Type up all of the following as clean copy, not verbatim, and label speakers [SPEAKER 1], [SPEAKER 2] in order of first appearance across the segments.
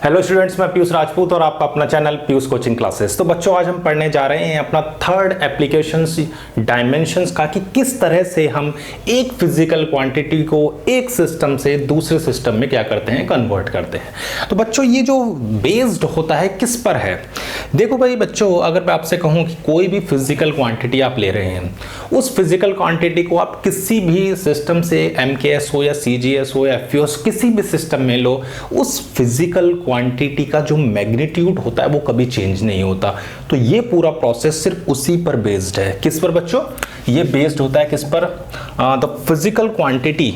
[SPEAKER 1] Hello students, मैं पीयूष राजपूत और आपका अपना चैनल पीयूष कोचिंग क्लासेस। तो बच्चों, आज हम पढ़ने जा रहे हैं अपना थर्ड एप्लीकेशंस डायमेंशंस का, कि किस तरह से हम एक फिजिकल क्वांटिटी को एक सिस्टम से दूसरे सिस्टम में क्या करते हैं, कन्वर्ट करते हैं। तो बच्चों, ये जो बेस्ड होता है किस पर है? देखो भाई बच्चों, अगर मैं आपसे कहूँ कि कोई भी फिजिकल क्वांटिटी आप ले रहे हैं, उस फिजिकल क्वांटिटी को आप किसी भी सिस्टम से, MKS हो या CGS हो या FEOS, किसी भी सिस्टम में लो, उस फिजिकल क्वांटिटी का जो मैग्नीट्यूड होता है वो कभी चेंज नहीं होता। तो ये पूरा प्रोसेस सिर्फ उसी पर बेस्ड है। किस पर बच्चों? ये बेस्ड होता है किस पर? The physical quantity,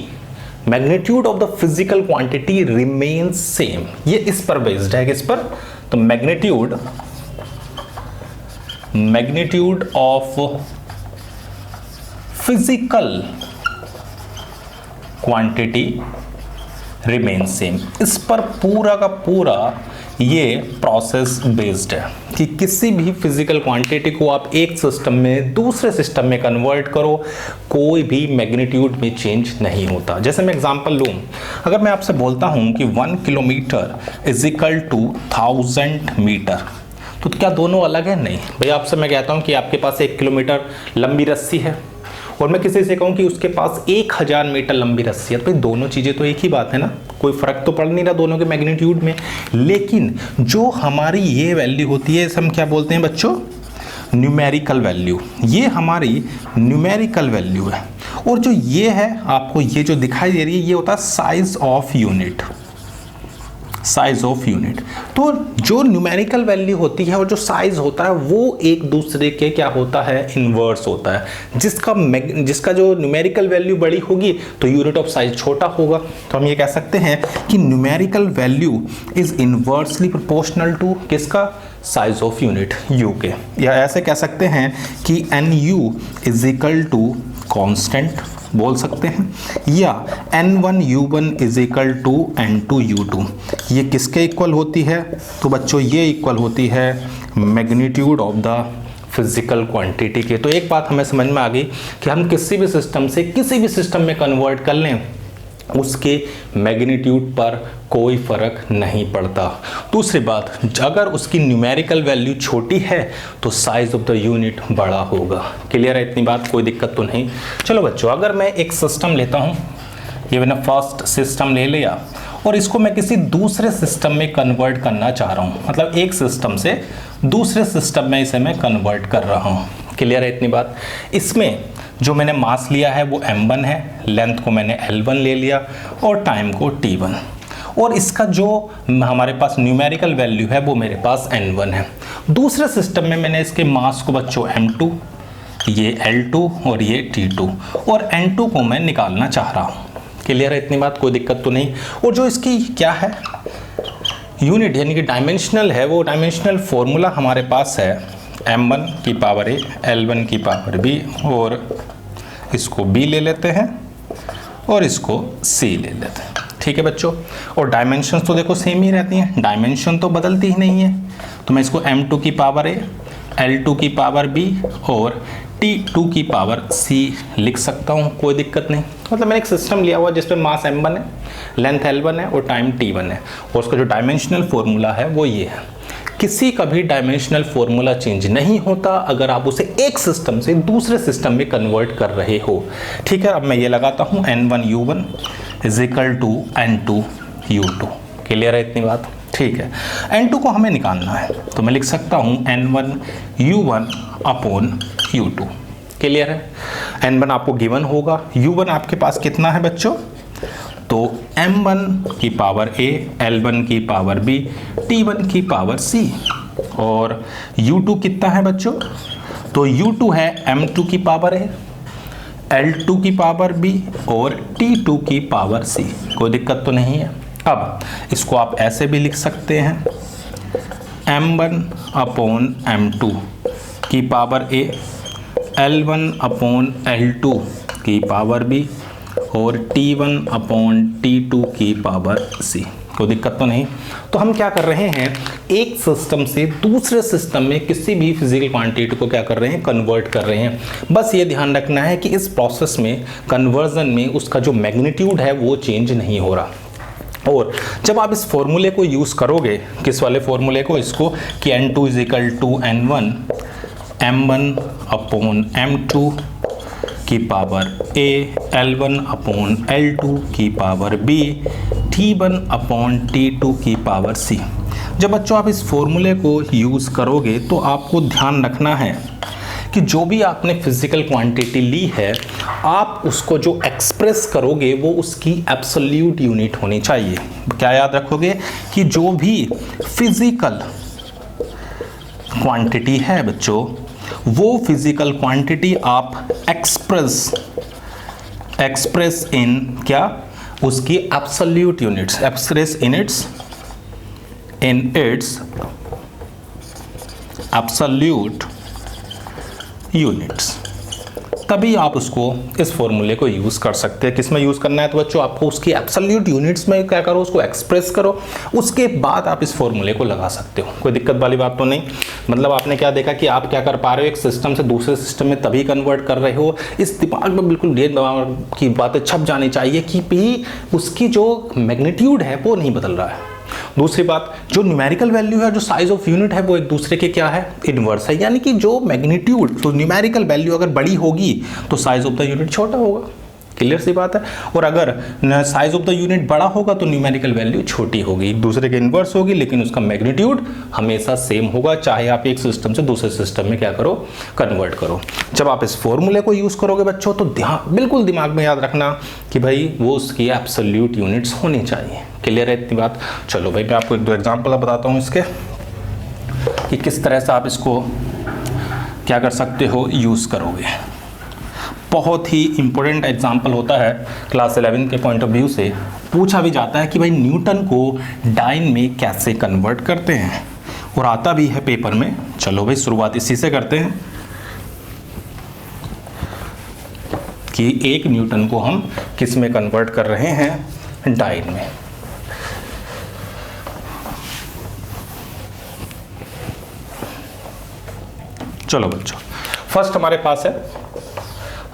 [SPEAKER 1] magnitude of the physical quantity remains same. ये इस पर बेस्ड है। किस पर? तो magnitude of physical quantity remain same. इस पर पूरा का पूरा ये प्रोसेस बेस्ड है कि किसी भी फिजिकल क्वांटिटी को आप एक सिस्टम में दूसरे सिस्टम में कन्वर्ट करो, कोई भी मैग्नीट्यूड में चेंज नहीं होता। जैसे मैं एग्जांपल लूँ, अगर मैं आपसे बोलता हूँ कि 1 kilometre is equal to 1000 metre, तो क्या दोनों अलग है? नहीं भाई। आपसे मैं कहता हूँ कि आपके पास 1 किलोमीटर लंबी रस्सी है और मैं किसी से कहूँ कि उसके पास 1000 मीटर लंबी रस्सी है, तो दोनों चीज़ें तो एक ही बात है ना, कोई फर्क तो पड़ नहीं रहा दोनों के मैग्नीट्यूड में। लेकिन जो हमारी ये वैल्यू होती है, इसे हम क्या बोलते हैं बच्चों? Numerical value. ये हमारी न्यूमेरिकल वैल्यू है। और जो ये है, आपको ये जो दिखाई दे रही है, ये होता है size of unit. Size of unit. तो जो न्यूमेरिकल वैल्यू होती है और जो साइज होता है वो एक दूसरे के क्या होता है? इन्वर्स होता है। जिसका जो न्यूमेरिकल वैल्यू बड़ी होगी तो यूनिट ऑफ साइज छोटा होगा। तो हम ये कह सकते हैं कि numerical value is inversely proportional to किसका? साइज ऑफ यूनिट U के। या ऐसे कह सकते हैं कि NU is equal to constant बोल सकते हैं, या N1U1 is equal to N2U2। ये किसके इक्वल होती है? तो बच्चों, ये इक्वल होती है magnitude of the physical quantity के। तो एक बात हमें समझ में आ गई कि हम किसी भी सिस्टम से किसी भी सिस्टम में कन्वर्ट कर लें, उसके मैग्नीट्यूड पर कोई फर्क नहीं पड़ता। दूसरी बात, अगर उसकी न्यूमेरिकल वैल्यू छोटी है तो साइज ऑफ द यूनिट बड़ा होगा। क्लियर है इतनी बात? कोई दिक्कत तो नहीं। चलो बच्चों, अगर मैं एक सिस्टम लेता हूँ, ये मैंने फर्स्ट सिस्टम ले लिया और इसको मैं किसी दूसरे सिस्टम में कन्वर्ट करना चाह रहा हूँ, मतलब एक सिस्टम से दूसरे सिस्टम में इसे मैं कन्वर्ट कर रहा हूँ। क्लियर है इतनी बात? इसमें जो मैंने मास लिया है वो m1 है, लेंथ को मैंने L1 ले लिया और टाइम को T1, और इसका जो हमारे पास न्यूमेरिकल वैल्यू है वो मेरे पास N1 है। दूसरे सिस्टम में मैंने इसके मास को बच्चों M2, ये L2 और ये T2, और N2 को मैं निकालना चाह रहा हूँ। क्लियर है इतनी बात? कोई दिक्कत तो नहीं। और जो इसकी क्या है यूनिट, यानी कि डायमेंशनल है, वो डायमेंशनल फॉर्मूला हमारे पास है M1 की पावर A, L1 की पावर B, और इसको B ले लेते हैं और इसको C ले लेते हैं। ठीक है बच्चों? और डायमेंशंस तो देखो सेम ही रहती हैं, डायमेंशन तो बदलती ही नहीं है। तो मैं इसको M2 की पावर A, L2 की पावर B और T2 की पावर C लिख सकता हूँ, कोई दिक्कत नहीं। मतलब मैंने एक सिस्टम लिया हुआ जिसमें मास M1 है, लेंथ L1 है और टाइम T1 है, और उसका जो डायमेंशनल फॉर्मूला है वो ये है। किसी का भी डायमेंशनल फॉर्मूला चेंज नहीं होता अगर आप उसे एक सिस्टम से दूसरे सिस्टम में कन्वर्ट कर रहे हो। ठीक है? अब मैं ये लगाता हूँ N1U1 is equal to N2U2। Clear है इतनी बात? ठीक है। N2 को हमें निकालना है, तो मैं लिख सकता हूँ N1U1 अपॉन U2। क्लियर है? N1 आपको गिवन होगा, U1 आपके पास कितना है बच्चों? तो M1 की पावर A, L1 की पावर B, T1 की पावर C, और U2 कितना है बच्चों? तो U2 है M2 की पावर A, L2 की पावर B और T2 की पावर C। कोई दिक्कत तो नहीं है। अब इसको आप ऐसे भी लिख सकते हैं, M1 अपॉन M2 की power A, L1 upon L2 की पावर B और T1 अपॉन T2 की पावर C। कोई दिक्कत तो नहीं। तो हम क्या कर रहे हैं, एक सिस्टम से दूसरे सिस्टम में किसी भी फिजिकल क्वांटिटी को क्या कर रहे हैं, कन्वर्ट कर रहे हैं। बस ये ध्यान रखना है कि इस प्रोसेस में, कन्वर्जन में, उसका जो मैग्नीट्यूड है वो चेंज नहीं हो रहा। और जब आप इस फॉर्मूले को यूज़ करोगे, किस वाले फॉर्मूले को, इसको कि n2 is equal to n1 m1 upon m2 की power a, l1 upon l2 की power b, t1 upon t2 की पावर c। जब बच्चों आप इस फॉर्मूले को यूज़ करोगे तो आपको ध्यान रखना है कि जो भी आपने फिजिकल क्वांटिटी ली है, आप उसको जो एक्सप्रेस करोगे वो उसकी एब्सोल्यूट यूनिट होनी चाहिए। क्या याद रखोगे कि जो भी फिजिकल क्वांटिटी है बच्चों, वो फिजिकल क्वांटिटी आप एक्सप्रेस इन क्या, उसकी absolute units, express in its absolute units, तभी आप उसको इस फॉर्मूले को यूज़ कर सकते हैं। किस में यूज़ करना है तो बच्चों आपको उसकी एब्सोल्यूट यूनिट्स में क्या करो, उसको एक्सप्रेस करो, उसके बाद आप इस फॉर्मूले को लगा सकते हो। कोई दिक्कत वाली बात तो नहीं। मतलब आपने क्या देखा कि आप क्या कर पा रहे हो, एक सिस्टम से दूसरे सिस्टम में तभी कन्वर्ट कर रहे हो। इस दिमाग में बिल्कुल डेढ़ दिमाग की बातें छप जानी चाहिए कि भी उसकी जो मैग्नीट्यूड है वो नहीं बदल रहा है। दूसरी बात, जो न्यूमेरिकल वैल्यू है, जो साइज ऑफ यूनिट है, वो एक दूसरे के क्या है, इनवर्स है। यानी कि जो मैग्नीट्यूड, तो न्यूमेरिकल वैल्यू अगर बड़ी होगी तो साइज ऑफ द यूनिट छोटा होगा। क्लियर सी बात है। और अगर साइज ऑफ द यूनिट बड़ा होगा तो न्यूमेरिकल वैल्यू छोटी होगी, एक दूसरे के इनवर्स होगी, लेकिन उसका मैग्नीट्यूड हमेशा सेम होगा, चाहे आप एक सिस्टम से दूसरे सिस्टम में क्या करो, कन्वर्ट करो। जब आप इस फॉर्मूले को यूज़ करोगे बच्चों तो बिल्कुल दिमाग में याद रखना कि भाई वो उसकी एब्सोल्यूट यूनिट्स होनी चाहिए। क्लियर है इतनी बात। चलो भाई मैं आपको एक दो एग्जाम्पल बताता हूँ इसके कि किस तरह से आप इसको क्या कर सकते हो, यूज़ करोगे। बहुत ही इंपॉर्टेंट एग्जाम्पल होता है क्लास 11 के पॉइंट ऑफ व्यू से, पूछा भी जाता है कि भाई न्यूटन को डाइन में कैसे कन्वर्ट करते हैं, और आता भी है पेपर में। चलो भाई शुरुआत इसी से करते हैं कि एक न्यूटन को हम किस में कन्वर्ट कर रहे हैं, डाइन में। चलो बच्चों, फर्स्ट हमारे पास है,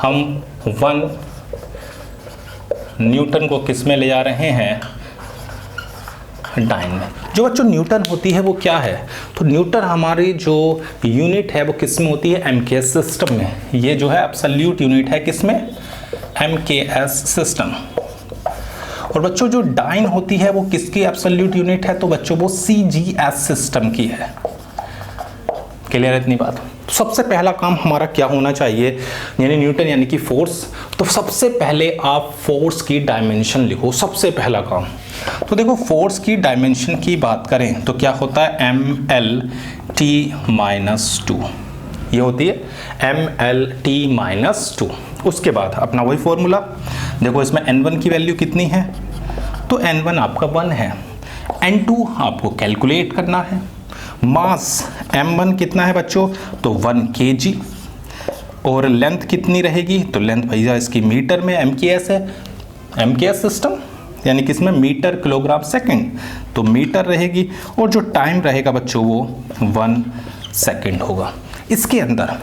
[SPEAKER 1] हम 1 न्यूटन को किस में ले जा रहे हैं, डाइन में। जो बच्चों न्यूटन होती है वो क्या है, तो न्यूटन हमारी जो यूनिट है वो किस में होती है, एमकेएस सिस्टम में। ये जो है एब्सोल्यूट यूनिट है किस में, एमकेएस सिस्टम। और बच्चों जो डाइन होती है वो किसकी एब्सोल्यूट यूनिट है, तो बच्चों वो सीजीएस सिस्टम की है। क्लियर है इतनी बात। तो सबसे पहला काम हमारा क्या होना चाहिए, यानी न्यूटन यानी कि फोर्स, तो सबसे पहले आप फोर्स की डायमेंशन लिखो, सबसे पहला काम। तो देखो फोर्स की डायमेंशन की बात करें तो क्या होता है, mlt-2, ये होती है mlt-2। उसके बाद अपना वही फॉर्मूला, देखो इसमें n1 की वैल्यू कितनी है, तो n1 आपका 1 है, n2 आपको कैलकुलेट करना है, मास m1 कितना है बच्चों, तो 1 kg, और लेंथ कितनी रहेगी, तो लेंथ भैया इसकी मीटर में, एमकेएस है, एमकेएस सिस्टम यानी कि इसमें मीटर किलोग्राम सेकंड, तो मीटर रहेगी, और जो टाइम रहेगा बच्चों वो 1 सेकंड होगा। इसके अंदर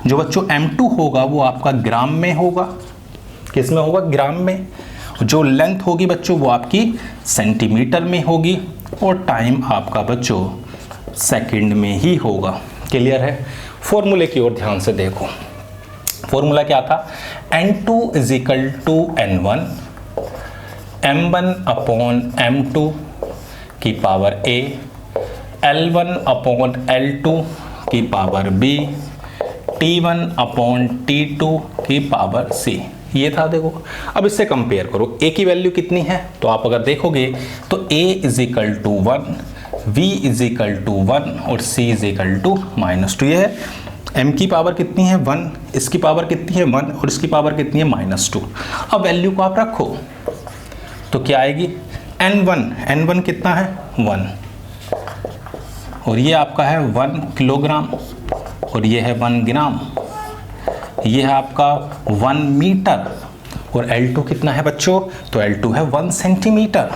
[SPEAKER 1] जो बच्चों m2 होगा वो आपका ग्राम में होगा, किस में होगा, ग्राम में। जो लेंथ होगी बच्चों वो आपकी सेंटीमीटर में होगी, और टाइम आपका बच्चों सेकंड में ही होगा। क्लियर है। फॉर्मूले की ओर ध्यान से देखो, फॉर्मूला क्या था, n2 is equal to n1 m1 upon m2 की power a, l1 upon l2 की power b, t1 upon t2 की पावर c। ये था। देखो अब इससे कंपेयर करो, a की वैल्यू कितनी है, तो आप अगर देखोगे तो a is equal to 1, v is equal to 1 और c इज इक्वल टू -2। ये है m की पावर कितनी है 1, इसकी पावर कितनी है 1 और इसकी पावर कितनी है -2। अब वैल्यू को आप रखो तो क्या आएगी, n1 कितना है 1, और ये आपका है 1 किलोग्राम, और ये है 1 ग्राम, ये है आपका 1 मीटर, और L2 कितना है बच्चों, तो L2 है 1 सेंटीमीटर,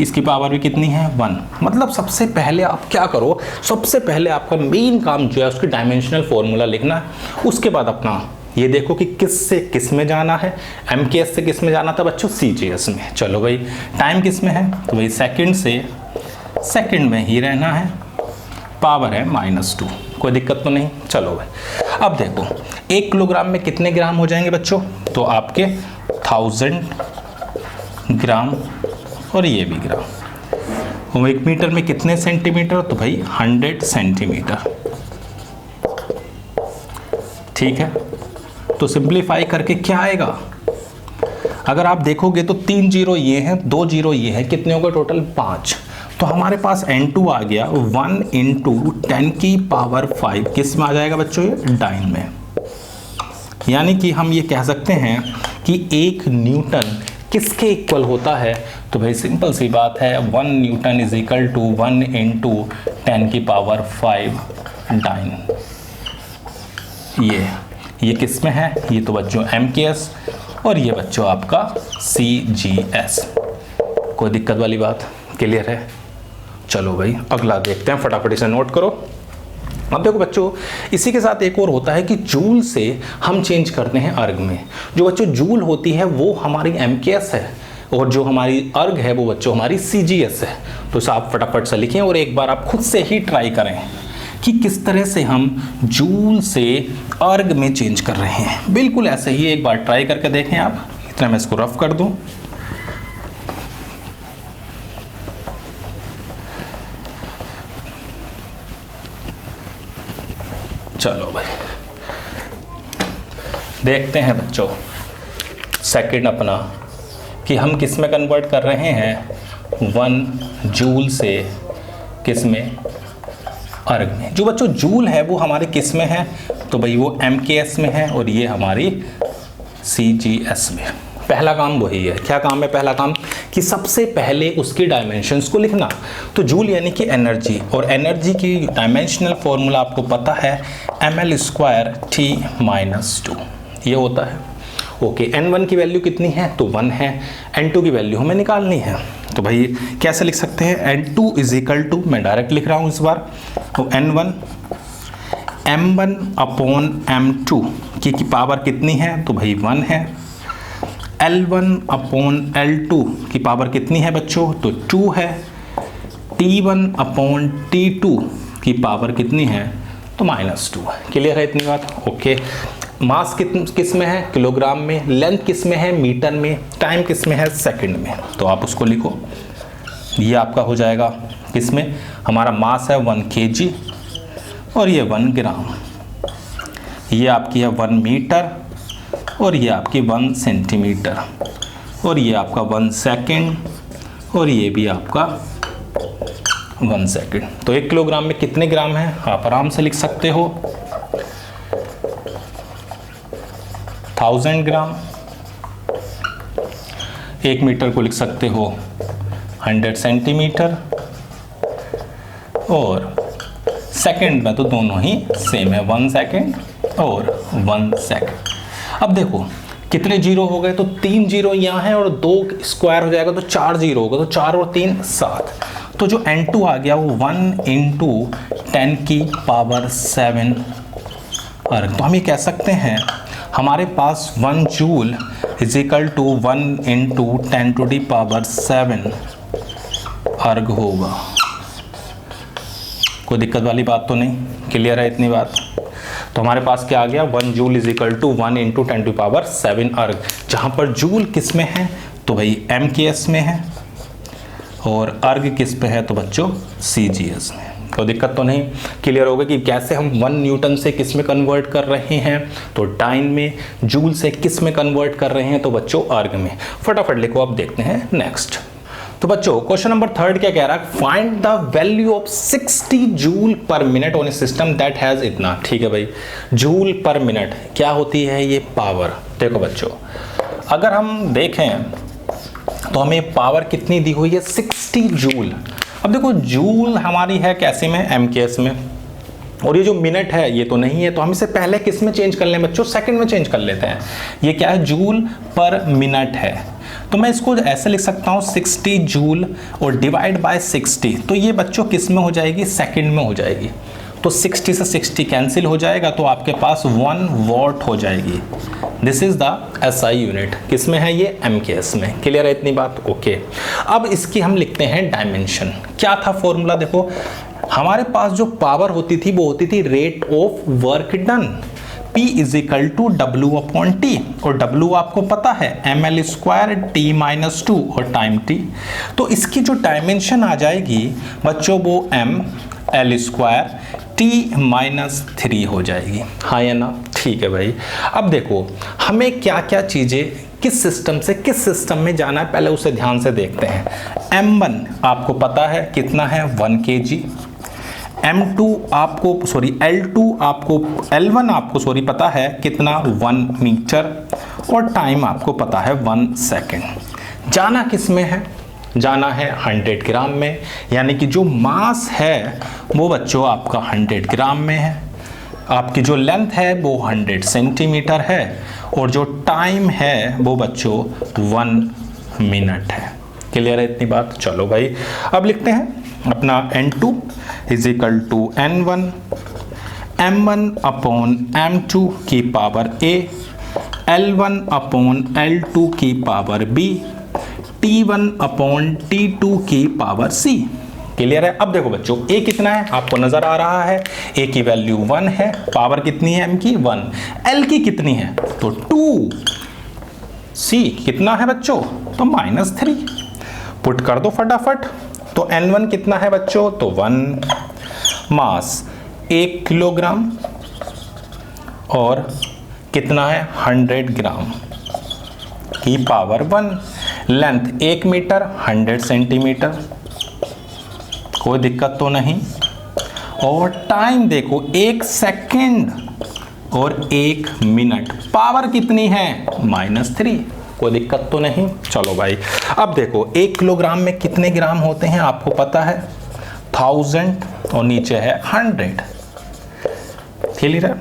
[SPEAKER 1] इसकी पावर भी कितनी है 1। मतलब सबसे पहले आप क्या करो, सबसे पहले आपका मेन काम जो है उसकी डायमेंशनल फॉर्मूला लिखना है, उसके बाद अपना ये देखो कि किस से किस में जाना है, MKS से किस में जाना था बच्चों, CGS में। चलो भाई टाइम किस में है, तो भाई सेकंड से सेकंड में ही रहना है, पावर है -2, कोई दिक्कत तो नहीं। चलो भाई अब देखो 1 किलोग्राम में कितने ग्राम हो जाएंगे बच्चों, तो आपके 1000 ग्राम और ये भी ग्राम। 1 मीटर में कितने सेंटीमीटर, तो भाई 100 सेंटीमीटर। ठीक है, तो सिंप्लीफाई करके क्या आएगा, अगर आप देखोगे तो 3 जीरो ये हैं, 2 जीरो ये है, कितने होगा टोटल 5। तो हमारे पास N2 आ गया 1 × 10⁵ किस में आ जाएगा बच्चों, ये डाइन में। यानी कि हम ये कह सकते हैं कि 1 न्यूटन किसके इक्वल होता है, तो भाई सिंपल सी बात है 1 न्यूटन = 1 × 10⁵ डाइन। ये किस में है, ये तो बच्चों MKS और ये बच्चों आपका CGS। कोई दिक्कत वाली बात, क्लियर है। चलो भाई अगला देखते हैं, फटाफट इसे नोट करो। अब देखो बच्चों इसी के साथ एक और होता है कि जूल से हम चेंज करते हैं अर्ग में। जो बच्चों जूल होती है वो हमारी MKS है और जो हमारी अर्ग है वो बच्चों हमारी CGS है। तो इसे आप फटाफट से लिखें और एक बार आप खुद से ही ट्राई करें कि किस तरह से हम जूल से अर्ग में चेंज कर रहे हैं। बिल्कुल ऐसे ही एक बार ट्राई करके देखें आप। इतना मैं इसको रफ कर दूं। चलो भाई देखते हैं बच्चों सेकंड अपना कि हम किस में कन्वर्ट कर रहे हैं, 1 जूल से किस में, अर्ग में। जो बच्चों जूल है वो हमारे किस में है, तो भाई वो MKS में है और ये हमारी CGS में। पहला काम वही है। क्या काम है पहला काम, कि सबसे पहले उसकी डायमेंशंस को लिखना। तो जूल यानी कि एनर्जी, और एनर्जी की डायमेंशनल फॉर्मूला आपको पता है ml² T-2 ये होता है। ओके, N1 की वैल्यू कितनी है, तो 1 है। N2 की वैल्यू हमें निकालनी है, तो भाई कैसे लिख सकते हैं, N2 = मैं डायरेक्ट लिख रहा हूँ इस बार, तो N1 m1/m2 की पावर कितनी है, तो भाई 1 है। L1/L2 की पावर कितनी है बच्चों, तो 2 है। T1/T2 की पावर कितनी है, तो -2 है। क्लियर है इतनी बात। ओके, मास किस में है, किलोग्राम में, लेंथ किस में है, मीटर में, टाइम किस में है, सेकंड में। तो आप उसको लिखो, ये आपका हो जाएगा किस में, हमारा मास है 1 kg और ये 1 ग्राम, ये आपकी है 1 मीटर और ये आपकी 1 सेंटीमीटर और ये आपका 1 सेकंड और ये भी आपका 1 सेकंड। तो 1 किलोग्राम में कितने ग्राम है, आप आराम से लिख सकते हो 1000 ग्राम। 1 मीटर को लिख सकते हो 100 सेंटीमीटर और सेकंड में तो दोनों ही सेम है, 1 सेकंड और 1 सेकंड। अब देखो कितने जीरो हो गए, तो 3 जीरो यहाँ है और 2 स्क्वायर हो जाएगा तो 4 जीरो होगा, तो 4 और 3 7। तो जो N2 आ गया वो 1 × 10⁷ अर्ग। तो हम ये कह सकते हैं हमारे पास 1 जूल = 1 × 10⁷ अर्ग होगा। कोई दिक्कत वाली बात तो नहीं, क्लियर है इतनी बात। तो हमारे पास क्या आ गया, 1 जूल = 1 × 10⁷ अर्ग। जहाँ पर जूल किस में है, तो भाई MKS में है और अर्ग किस पे है, तो बच्चों CGS में। कोई दिक्कत तो नहीं, क्लियर होगा कि कैसे हम 1 न्यूटन से किस में कन्वर्ट कर रहे हैं, तो डाइन में। जूल से किस में कन्वर्ट कर रहे हैं, तो बच्चों अर्ग में। फटाफट लिखो, अब देखते हैं नेक्स्ट। तो बच्चों क्वेश्चन नंबर 3 क्या कह रहा है, find the value of 60 joule पर minute on a system that has इतना। ठीक है भाई, जूल पर मिनट क्या होती है, ये पावर। देखो बच्चों अगर हम देखें तो हमें पावर कितनी दी हुई है, 60 जूल। अब देखो जूल हमारी है कैसे में, MKS में, और ये जो मिनट है ये तो नहीं है, तो हम इसे पहले किस में चेंज कर लें बच्चों, सेकंड में चेंज कर लेते हैं। ये क्या है, जूल पर मिनट है, तो मैं इसको ऐसे लिख सकता हूँ 60 जूल और डिवाइड बाय 60। तो ये बच्चों किस में हो जाएगी, सेकंड में हो जाएगी। तो 60 से 60 कैंसिल हो जाएगा, तो आपके पास 1 वॉट हो जाएगी। This is the SI unit. किस में है ये? एमकेएस में। क्लियर है इतनी बात? ओके। अब इसकी हम लिखते हैं डायमेंशन। क्या था फॉर्मूला? देखो हमारे पास जो पावर होती थी वो होती थी rate of work done, P is equal to W upon T, और W आपको पता है ml स्क्वायर टी माइनस 2 और टाइम t। तो इसकी जो डायमेंशन आ जाएगी बच्चों वो ml स्क्वायर टी माइनस 3 हो जाएगी। हाँ या ना? ठीक है भाई। अब देखो हमें क्या क्या चीज़ें किस सिस्टम से किस सिस्टम में जाना है, पहले उसे ध्यान से देखते हैं। M1 आपको पता है कितना है? 1 kg। M2 आपको L2 आपको L1 आपको पता है कितना? 1 मीटर, और टाइम आपको पता है 1 सेकेंड। जाना किस में है? जाना है 100 ग्राम में, यानी कि जो मास है वो बच्चों आपका 100 ग्राम में है। आपकी जो लेंथ है वो 100 सेंटीमीटर है, और जो टाइम है वो बच्चों 1 मिनट है। क्लियर है इतनी बात? चलो भाई अब लिखते हैं अपना N2 is equal to N1 M1 upon M2 की power A, L1 upon L2 की power B, T1 upon T2 की पावर C। क्लियर है? अब देखो बच्चों A कितना है आपको नजर आ रहा है, A की वैल्यू 1 है, पावर कितनी है M की? 1। L की कितनी है? तो 2। C कितना है बच्चों? तो -3। पुट कर दो फटाफट। तो N1 कितना है बच्चों? तो 1। मास 1 किलोग्राम, और कितना है? 100 ग्राम की पावर 1। लेंथ 1 मीटर, 100 सेंटीमीटर, कोई दिक्कत तो नहीं। और टाइम देखो 1 सेकेंड और 1 मिनट। पावर कितनी है? -3, कोई दिक्कत तो नहीं। चलो भाई अब देखो 1 किलोग्राम में कितने ग्राम होते हैं आपको पता है? 1000, और नीचे है 100। क्लियर है?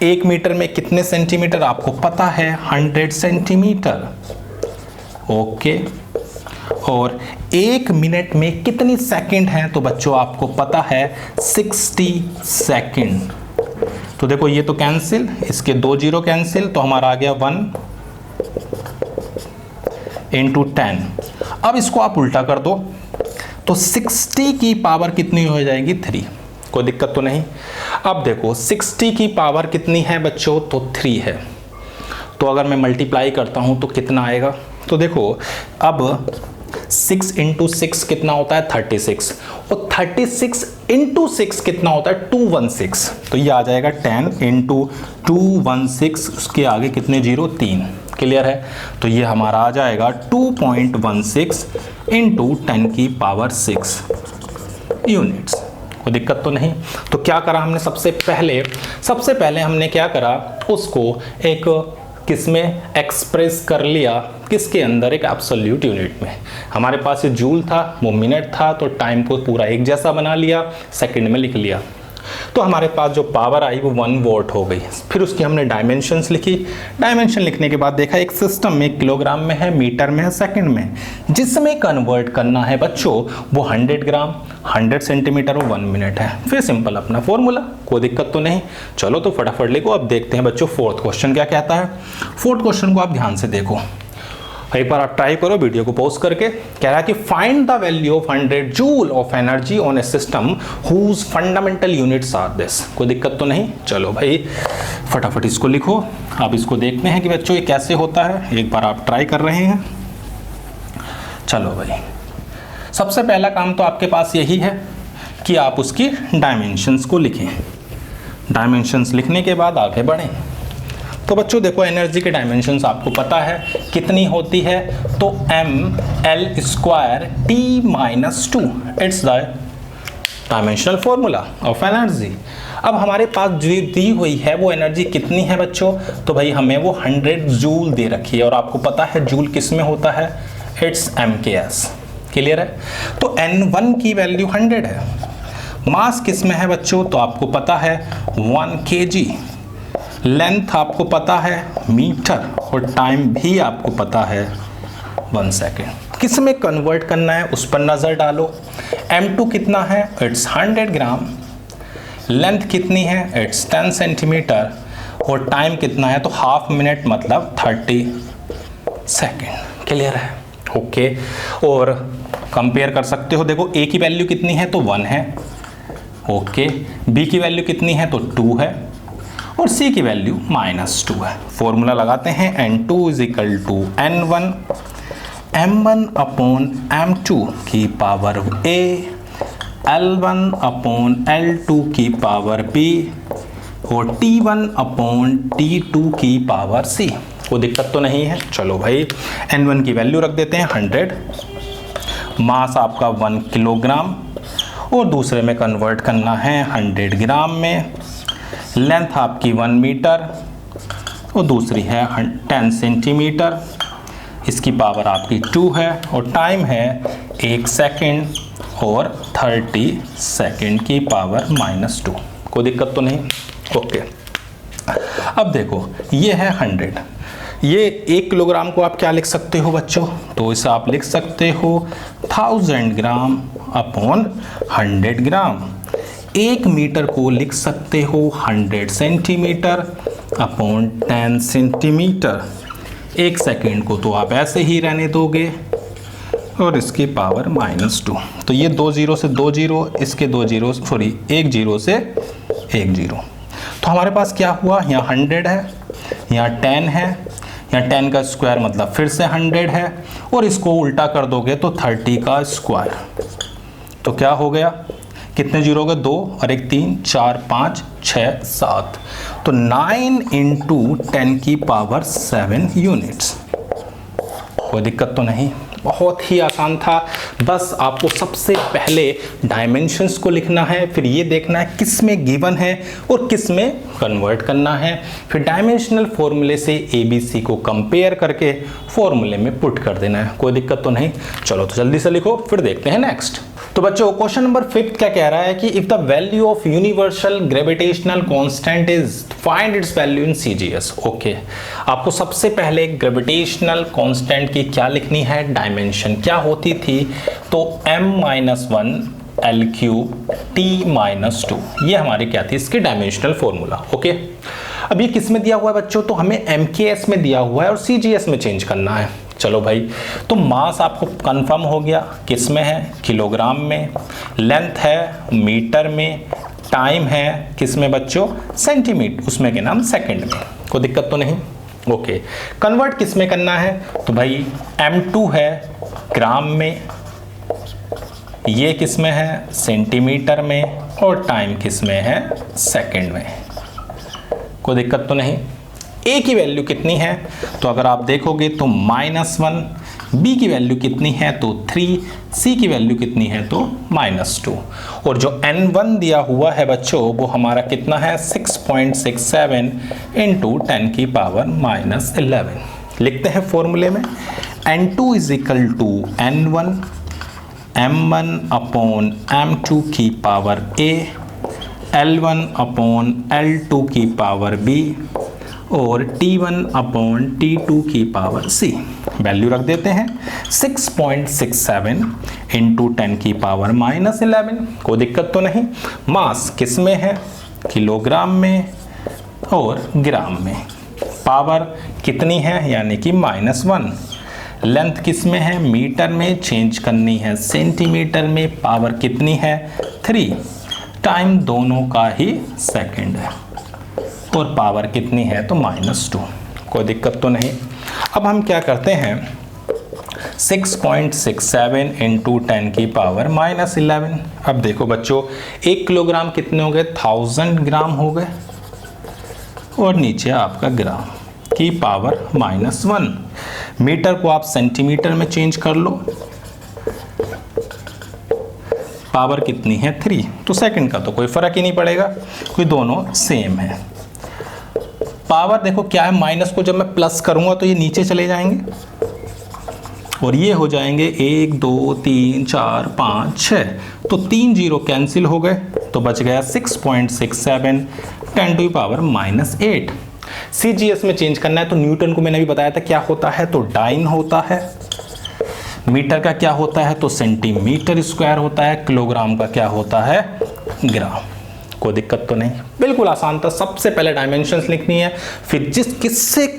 [SPEAKER 1] 1 मीटर में कितने सेंटीमीटर आपको पता है? 100 सेंटीमीटर। ओके। और 1 मिनट में कितनी सेकंड हैं? तो बच्चों आपको पता है 60 सेकंड। तो देखो ये तो कैंसिल, इसके 2 जीरो कैंसिल, तो हमारा आ गया 1 इंटू 10। अब इसको आप उल्टा कर दो तो 60 की पावर कितनी हो जाएगी? 3। कोई दिक्कत तो नहीं। अब देखो 60 की पावर कितनी है बच्चों? तो 3 है। तो अगर मैं मल्टीप्लाई करता हूं तो कितना आएगा? तो देखो अब 6 इंटू 6 कितना होता है? 36, और 36 इंटू 6 कितना होता है? 216। तो ये आ जाएगा 10 इंटू 216, उसके आगे कितने जीरो? 3। क्लियर है? तो ये हमारा आ जाएगा 2.16 इंटू 10 की पावर 6 यूनिट्स। कोई दिक्कत तो नहीं। तो क्या करा हमने? सबसे पहले हमने क्या करा? उसको एक किस में एक्सप्रेस कर लिया? किसके अंदर? एक एब्सोल्यूट यूनिट में। हमारे पास ये जूल था, वो मिनट था, तो टाइम को पूरा एक जैसा बना लिया, सेकंड में लिख लिया। तो हमारे पास जो पावर आई वो 1 वॉट हो गई। फिर उसकी हमने डायमेंशंस लिखी। डायमेंशन लिखने के बाद देखा एक सिस्टम में किलोग्राम में है, मीटर में है, सेकंड में, जिसमें कन्वर्ट करना है बच्चों वो 100 ग्राम, 100 सेंटीमीटर और 1 मिनट है। फिर सिंपल अपना फॉर्मूला, कोई दिक्कत तो नहीं। चलो तो फटाफट लिखो। अब देखते हैं बच्चों फोर्थ क्वेश्चन क्या कहता है। फोर्थ क्वेश्चन को आप ध्यान से देखो, एक बार आप ट्राई करो वीडियो को पॉज करके। कह रहा है कि find the value of 100 joule of energy on a system whose fundamental units are this. कोई दिक्कत तो नहीं। चलो भाई फटाफट इसको लिखो। आप इसको देखते हैं कि बच्चों ये कैसे होता है, एक बार आप ट्राई कर रहे हैं। चलो भाई सबसे पहला काम तो आपके पास यही है कि आप उसकी डायमेंशंस को लिखें। डायमेंशंस लिखने के बाद आगे बढ़ें। तो बच्चों देखो एनर्जी के डायमेंशंस आपको पता है कितनी होती है, तो ml square T minus 2, it's the dimensional formula of energy. अब हमारे पास जो दी हुई है वो एनर्जी कितनी है बच्चों? तो भाई हमें वो 100 जूल दे रखी है, और आपको पता है जूल किस में होता है? It's MKS। क्लियर है? तो N1 की वैल्यू 100 है। मास किस में है बच्चों? तो आपको पता है 1 kg। लेंथ आपको पता है मीटर, और टाइम भी आपको पता है 1 सेकेंड। किस में कन्वर्ट करना है उस पर नज़र डालो। M2 कितना है? It's 100 gram. लेंथ कितनी है, इट्स 10 सेंटीमीटर, और टाइम कितना है, तो हाफ मिनट मतलब 30 सेकेंड। क्लियर है? ओके। और कंपेयर कर सकते हो, देखो ए की वैल्यू कितनी है, तो 1 है। ओके, बी की वैल्यू कितनी है, तो 2 है, और सी की वैल्यू -2 है। फॉर्मूला लगाते हैं, n2 is equal to n1 m1 upon m2 की power a, l1 upon l2 की पावर b, और t1 अपॉन t2 की पावर c। कोई दिक्कत तो नहीं है? चलो भाई, n1 की वैल्यू रख देते हैं 100, मास आपका 1 किलोग्राम, और दूसरे में कन्वर्ट करना है 100 ग्राम में, लेंथ आपकी 1 मीटर, और दूसरी है 10 सेंटीमीटर, इसकी पावर आपकी 2 है, और टाइम है 1 सेकेंड और 30 सेकेंड की पावर -2। कोई दिक्कत तो नहीं? ओके। अब देखो, ये है 100, ये 1 किलोग्राम को आप क्या लिख सकते हो बच्चों, तो इसे आप लिख सकते हो 1000 ग्राम अपॉन 100 ग्राम। 1 मीटर को लिख सकते हो 100 सेंटीमीटर अपॉन 10 सेंटीमीटर। 1 सेकेंड को तो आप ऐसे ही रहने दोगे, और इसकी पावर -2। तो ये 2 0 से 2 0, इसके 2 0, सॉरी 1 0 से 1 0। तो हमारे पास क्या हुआ, यहाँ 100 है, यहाँ 10 है, यहाँ 10 का स्क्वायर मतलब फिर से 100 है, और इसको उल्टा कर दोगे तो 30 का स्क्वायर। तो क्या हो गया, कितने जीरो हो गए, 2 और 1 3 4 5 6 7, तो 9 × 10 की पावर 7 यूनिट्स। कोई दिक्कत तो नहीं? बहुत ही आसान था। बस आपको सबसे पहले डायमेंशंस को लिखना है, फिर ये देखना है किस में गिवन है और किस में कन्वर्ट करना है, फिर डायमेंशनल फॉर्मूले से ABC को कंपेयर करके फॉर्मूले में पुट कर देना है। कोई दिक्कत तो नहीं? चलो तो जल्दी से लिखो, फिर देखते हैं नेक्स्ट। तो बच्चों, क्वेश्चन नंबर 5 क्या कह रहा है कि if the value of universal gravitational constant is find its value in CGS। Okay, आपको सबसे पहले ग्रेविटेशनल कांस्टेंट की क्या लिखनी है, डायमेंशन क्या होती थी, तो m-1 L³ T-2, ये हमारी क्या थी, इसकी डायमेंशनल फॉर्मूला। ओके, अब ये किस में दिया हुआ है बच्चों, तो हमें MKS में दिया हुआ है और CGS में चेंज करना है। चलो भाई, तो मास आपको कंफर्म हो गया, किस में है, किलोग्राम में, लेंथ है मीटर में, टाइम है किस में बच्चों, सेंटीमीटर, उसमें के नाम सेकंड में। कोई दिक्कत तो नहीं? ओके, कन्वर्ट किस में करना है, तो भाई m2 है ग्राम में, ये किस में है, सेंटीमीटर में, और टाइम किस में है, सेकंड में। कोई दिक्कत तो नहीं? A की वैल्यू कितनी है, तो अगर आप देखोगे तो -1, B की वैल्यू कितनी है, तो 3, C की वैल्यू कितनी है, तो -2, और जो N1 दिया हुआ है बच्चों वो हमारा कितना है, 6.67 × 10 की पावर -11। लिखते हैं फॉर्मूले में, N2 is equal to N1 M1 upon M2 की power A, L1 upon L2 की पावर B, और T1 अपॉन T2 की पावर C। वैल्यू रख देते हैं 6.67 × 10 की पावर -11। कोई दिक्कत तो नहीं? मास किस में है, किलोग्राम में और ग्राम में, पावर कितनी है यानी कि -1, लेंथ किस में है, मीटर में, चेंज करनी है सेंटीमीटर में, पावर कितनी है, 3, टाइम दोनों का ही सेकंड है, और पावर कितनी है, तो -2। कोई दिक्कत तो नहीं? अब हम क्या करते हैं, 6.67 × 10 की पावर -11। अब देखो बच्चों, 1 किलोग्राम कितने हो गए, 1000 ग्राम हो गए, और नीचे आपका ग्राम की पावर -1। मीटर को आप सेंटीमीटर में चेंज कर लो, पावर कितनी है, 3, तो सेकंड का तो कोई फर्क ही नहीं पड़ेगा, कोई दोनों सेम है। पावर देखो क्या है, माइनस को जब मैं प्लस करूंगा तो ये नीचे चले जाएंगे, और ये हो जाएंगे 1 2 3 4 5 6, तो 3 0 कैंसिल हो गए, तो बच गया 6.67 10 टू पावर -8। CGS में चेंज करना है तो न्यूटन को मैंने भी बताया था क्या होता है, तो डाइन होता है, मीटर का क्या होता है, तो सेंटीमीटर स्क्वायर होता है, किलोग्राम का क्या होता है, ग्राम। कोई दिक्कत तो नहीं, बिल्कुल आसान था। सबसे पहले डायमेंशंस लिखनी है, फिर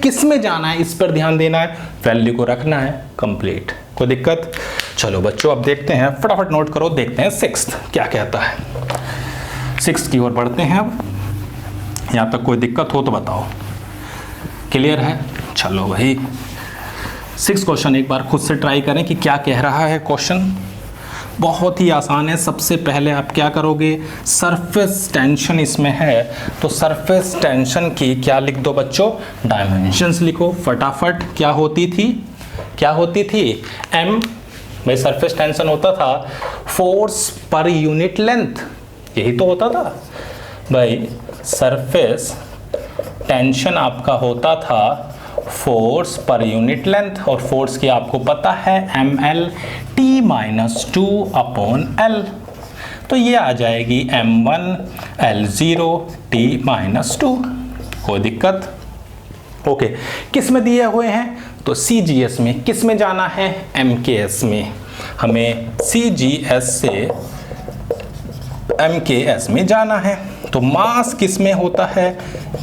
[SPEAKER 1] किस में जाना है इस पर ध्यान देना है, वैल्यू को रखना है, कंप्लीट। कोई दिक्कत? चलो बच्चों अब देखते हैं, फटाफट नोट करो, देखते हैं सिक्स्थ क्या कहता है। सिक्स्थ की ओर बढ़ते हैं। अब यहाँ तक कोई दिक्कत हो तो बताओ, क्लियर है? चलो भाई सिक्स क्वेश्चन एक बार खुद से ट्राई करें कि क्या कह रहा है क्वेश्चन। बहुत ही आसान है। सबसे पहले आप क्या करोगे, सरफेस टेंशन इसमें है तो सरफेस टेंशन की क्या लिख दो बच्चों, डायमेंशंस लिखो फटाफट। क्या होती थी m, भाई सरफेस टेंशन होता था फोर्स पर यूनिट लेंथ, यही तो होता था भाई। सरफेस टेंशन आपका होता था फोर्स पर यूनिट लेंथ, और फोर्स की आपको पता है ml T-2/L, तो ये आ जाएगी m1L0 T-2। कोई दिक्कत? ओके, किस में दिए हुए हैं तो CGS में। किस में जाना है, MKS में। हमें CGS से MKS में जाना है। तो मास किस में होता है,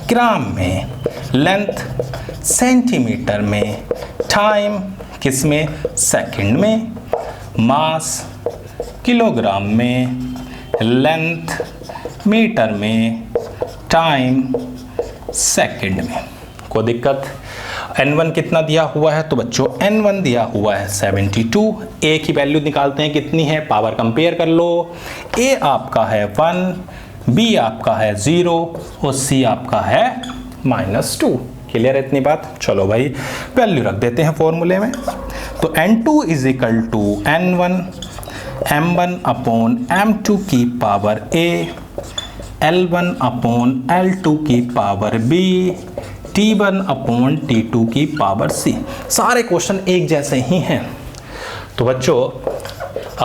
[SPEAKER 1] ग्राम में, लेंथ सेंटीमीटर में, टाइम किस में, सेकंड में, मास किलोग्राम में, लेंथ मीटर में, टाइम सेकंड में। कोई दिक्कत? N1 कितना दिया हुआ है तो बच्चों N1 दिया हुआ है 72। A की वैल्यू निकालते हैं कितनी है, पावर कंपेयर कर लो। A आपका है 1, B आपका है 0 और C आपका है -2। क्लियर है इतनी बात? चलो भाई वैल्यू रख देते हैं फॉर्मूले में। तो N2 is equal to N1 m1/m2 की पावर A, L1/L2 की पावर B, T1/T2 की पावर C। सारे क्वेश्चन एक जैसे ही हैं। तो बच्चों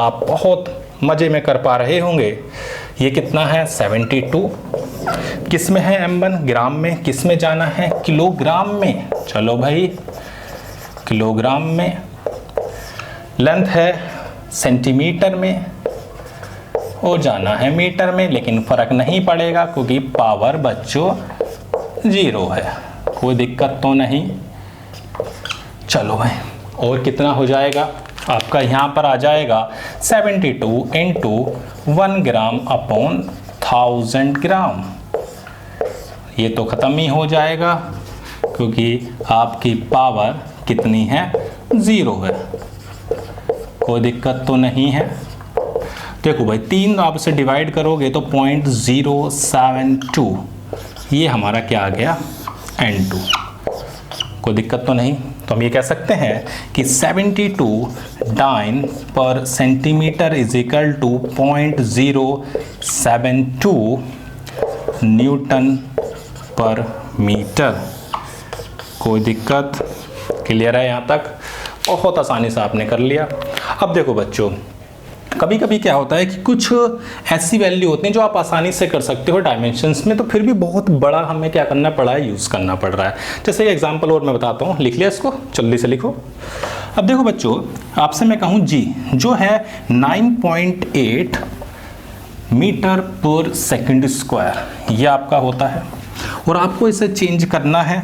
[SPEAKER 1] आप बहुत मजे में कर पा रहे होंगे। ये कितना है 72, किस में है m1, ग्राम में, किस में जाना है, किलोग्राम में। चलो भाई किलोग्राम में, लेंथ है सेंटीमीटर में और जाना है मीटर में, लेकिन फर्क नहीं पड़ेगा क्योंकि पावर बच्चों 0 है। कोई दिक्कत तो नहीं। चलो भाई और कितना हो जाएगा आपका, यहाँ पर आ जाएगा 72 इंटू 1 ग्राम अपॉन 1000 ग्राम। ये तो ख़त्म ही हो जाएगा क्योंकि आपकी पावर कितनी है, 0 है। कोई दिक्कत तो नहीं है। देखो भाई 3 आप से डिवाइड करोगे तो 0.072, ये हमारा क्या आ गया N2। कोई दिक्कत तो नहीं। तो हम ये कह सकते हैं कि 72 dyne per centimetre is equal to 0.072 newton per metre. कोई दिक्कत? क्लियर है यहाँ तक? बहुत आसानी से आपने कर लिया। अब देखो बच्चों कभी कभी क्या होता है कि कुछ ऐसी वैल्यू होती हैं जो आप आसानी से कर सकते हो डायमेंशंस में, तो फिर भी बहुत बड़ा हमें क्या करना पड़ा है, यूज़ करना पड़ रहा है। जैसे एग्जांपल और मैं बताता हूँ, लिख लिया इसको, जल्दी से लिखो। अब देखो बच्चों आपसे मैं कहूँ G जो है 9.8 मीटर पर सेकंड स्क्वायर, ये आपका होता है और आपको इसे चेंज करना है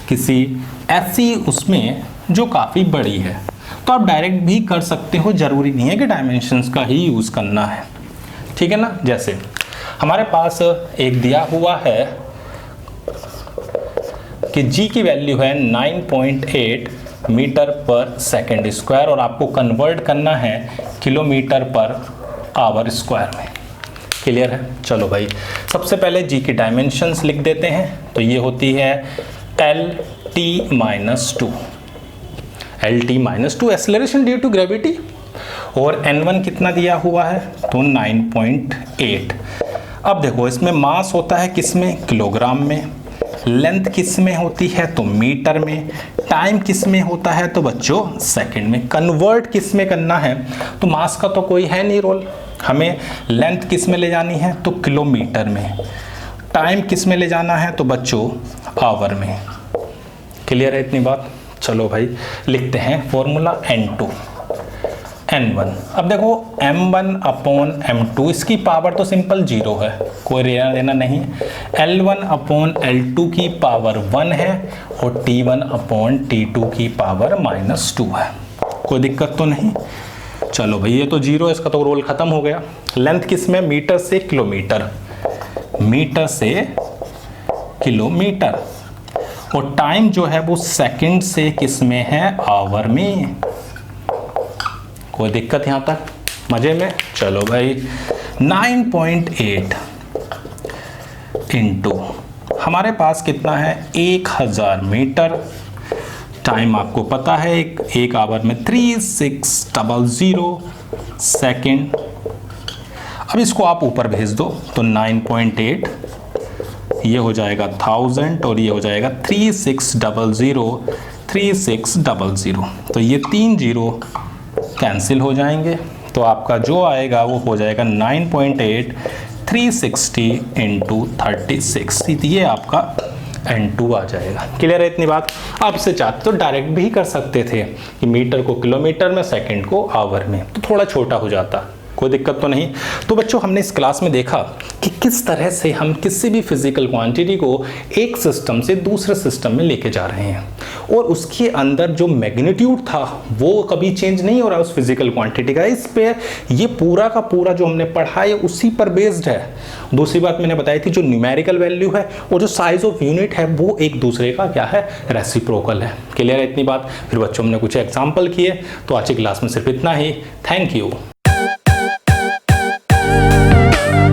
[SPEAKER 1] किसी ऐसी उसमें जो काफ़ी बड़ी है। तो आप डायरेक्ट भी कर सकते हो, ज़रूरी नहीं है कि डायमेंशंस का ही यूज़ करना है, ठीक है ना। जैसे हमारे पास एक दिया हुआ है कि G की वैल्यू है 9.8 मीटर पर सेकंड स्क्वायर और आपको कन्वर्ट करना है किलोमीटर पर आवर स्क्वायर में। क्लियर है? चलो भाई सबसे पहले G की डायमेंशंस लिख देते हैं। तो ये होती है LT-2, LT-2 acceleration due to gravity, और N1 कितना दिया हुआ है तो 9.8। अब देखो इसमें मास होता है किस में, किलोग्राम में, लेंथ किस में होती है तो मीटर में, टाइम किस में होता है तो बच्चों सेकंड में। कन्वर्ट किस में करना है तो मास का तो कोई है नहीं रोल, हमें लेंथ किस में ले जानी है तो किलोमीटर में, टाइम किस में ले जाना है तो बच्चों आवर में। क्लियर है इतनी बात? चलो भाई लिखते हैं फॉर्मूला N2। n1। अब देखो m1 अपॉन m2, इसकी पावर तो सिंपल 0 है, कोई लेना देना नहीं। l1 अपॉन l2 की पावर 1 है और t1 अपॉन t2 की पावर -2 है, कोई दिक्कत तो नहीं। चलो भाई ये तो 0 है, इसका तो रोल खत्म हो गया। लेंथ किस में, मीटर से किलोमीटर, मीटर से किलोमीटर, और टाइम जो है वो सेकंड से किस में है, आवर में। कोई दिक्कत यहां तक, मजे में। चलो भाई 9.8 इंटू हमारे पास कितना है 1000 मीटर, टाइम आपको पता है एक आवर में 3600 सेकेंड। अब इसको आप ऊपर भेज दो तो 9.8 ये हो जाएगा 1000 और ये हो जाएगा 3600 तो ये 3 जीरो कैंसिल हो जाएंगे, तो आपका जो आएगा वो हो जाएगा 9.8 360 इंटू 36, ये आपका n2 आ जाएगा। क्लियर है इतनी बात। अब से चाहते तो डायरेक्ट भी कर सकते थे कि मीटर को किलोमीटर में, सेकंड को आवर में, तो थोड़ा छोटा हो जाता, कोई दिक्कत तो नहीं। तो बच्चों हमने इस क्लास में देखा कि किस तरह से हम किसी भी फिजिकल क्वांटिटी को एक सिस्टम से दूसरे सिस्टम में लेके जा रहे हैं, और उसके अंदर जो मैग्नीट्यूड था वो कभी चेंज नहीं हो रहा उस फिजिकल क्वांटिटी का। इस पे ये पूरा का पूरा जो हमने पढ़ा है उसी पर बेस्ड है। दूसरी बात मैंने बताई थी, जो न्यूमेरिकल वैल्यू है और जो साइज ऑफ यूनिट है वो एक दूसरे का क्या है, रेसिप्रोकल है। क्लियर है इतनी बात। फिर बच्चों हमने कुछ एग्जाम्पल किए। तो आज की क्लास में सिर्फ इतना ही। Thank you.